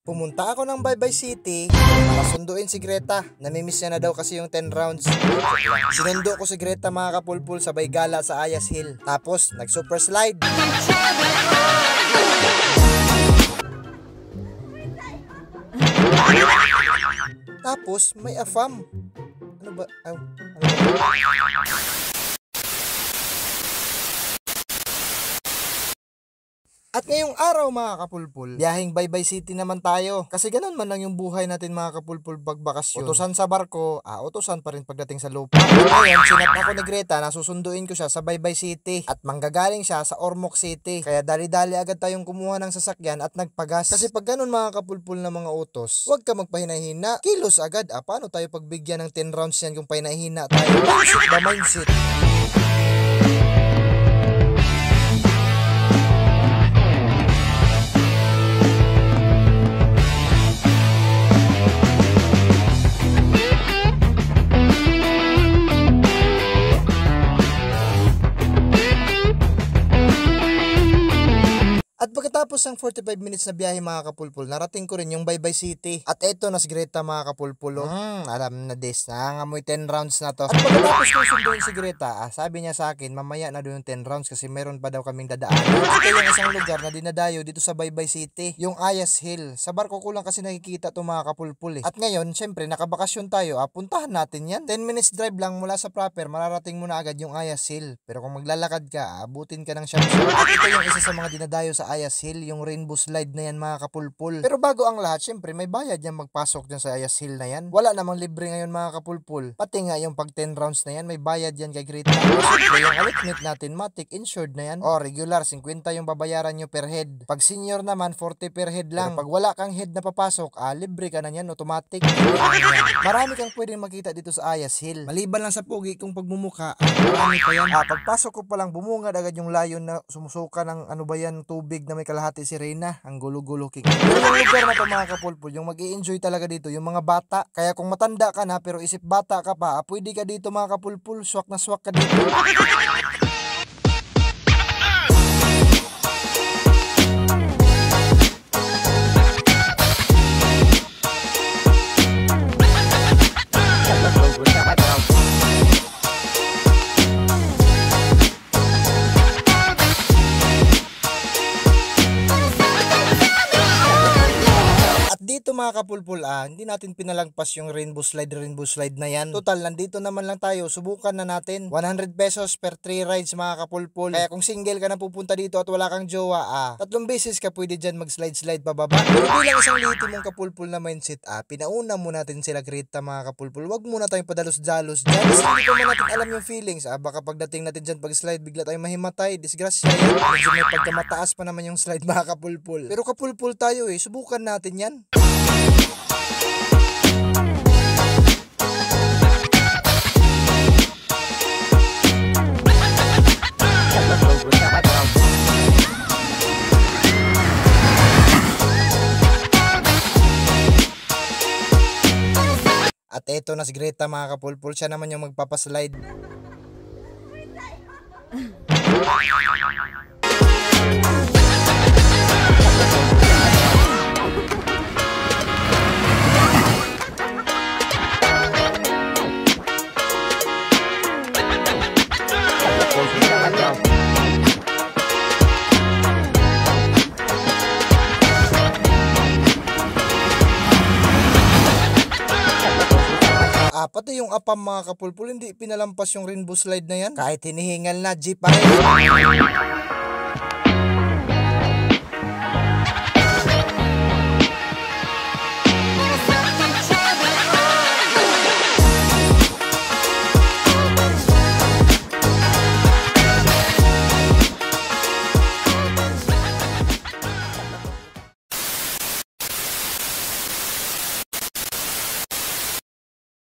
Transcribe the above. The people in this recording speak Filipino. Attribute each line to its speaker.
Speaker 1: Pumunta ako ng Baybay City para sunduin si Greta. Namimiss niya na daw kasi yung 10 rounds. Sinundo ko si Greta mga kapulpul sabay gala sa Ayas Hill. Tapos nag super slide. Tapos may afam. Ano ba? Ano ba? At ngayong araw mga kapulpul, biyaheng Baybay City naman tayo. Kasi ganun man lang yung buhay natin mga kapulpul pag bakasyon. Utusan sa barko, utusan pa rin pagdating sa lupa. Ngayon, sinat ako ni Greta na susunduin ko siya sa Baybay City. At manggagaling siya sa Ormoc City. Kaya dali-dali agad tayong kumuha ng sasakyan at nagpagas. Kasi pag ganun mga kapulpul na mga utos, huwag ka magpahinahina. Kilos agad. Paano tayo pagbigyan ng 10 rounds yan kung pahinahina tayo? Mindset ba mindset? At pagkatapos ng 45 minutes na biyahe mga kapulpul, narating ko rin yung Baybay City. At eto na si Greta mga kapulpul. Alam na this, nangangamoy 10 rounds na to. At pagkatapos kong sunduin si Greta, sabi niya sa akin, mamaya na doon yung 10 rounds kasi meron pa daw kaming dadaanan. Ito yung isang lugar na dinadayo dito sa Baybay City, yung Ayas Hill. Sa barko ko lang kasi nakikita to mga kapulpul. At ngayon, syempre, nakabakasyon tayo, puntahan natin yan. 10 minutes drive lang mula sa proper, mararating mo na agad yung Ayas Hill. Pero kung maglalakad ka, abutin ka ng siyang. At ito yung isa sa mga dinadayo sa Ayas Hill, yung rainbow slide na yan mga kapulpul. Pero bago ang lahat, syempre may bayad yan magpasok dyan sa Ayas Hill na yan. Wala namang libre ngayon mga kapulpul. Pati nga yung pag 10 rounds na yan, may bayad yan kay Greta. Syempre yung alikmit natin, matik, insured na yan. Regular, 50 yung babayaran nyo per head. Pag senior naman, 40 per head lang. Pero pag wala kang head na papasok, libre ka na yan, automatic. Marami kang pwedeng makita dito sa Ayas Hill. Maliban lang sa pugi kung pagmumuka, marami pa yan. Pagpasok ko palang bumungad agad yung layon na sumusuka ng ano ba yan, tubig na may kalahati sirena. Ang gulo-gulo kick. Yung lugar na to mga kapulpul, yung mag-i-enjoy talaga dito, yung mga bata. Kaya kung matanda ka na pero isip bata ka pa, pwede ka dito mga kapulpul, swak na swak ka dito. Dito mga kapulpul, hindi natin pinalagpas yung rainbow slide na yan. Total, nandito naman lang tayo, subukan na natin. 100 pesos per 3 rides mga kapulpul. Kaya kung single ka na pupunta dito at wala kang jowa, 3 beses ka pwede dyan mag-slide pababa. Pero bilang isang liti mong kapulpul na mindset, pinauna mo natin sila Greta mga kapulpul. Wag muna tayong padalos-dalos dyan. Kasi hindi pa man natin alam yung feelings. Baka pagdating natin dyan pag-slide, bigla tayong mahimatay. Disgrasya yan. Medyo may pagkamataas pa naman yung slide mga kapulpul. Pero kapulpul tayo subukan natin yan. At eto na si Greta mga kapulpul, siya naman yung magpapaslide. Pati yung apam mga kapulpul, hindi pinalampas yung rainbow slide na yan. Kahit hinihingal na, jeep pa rin.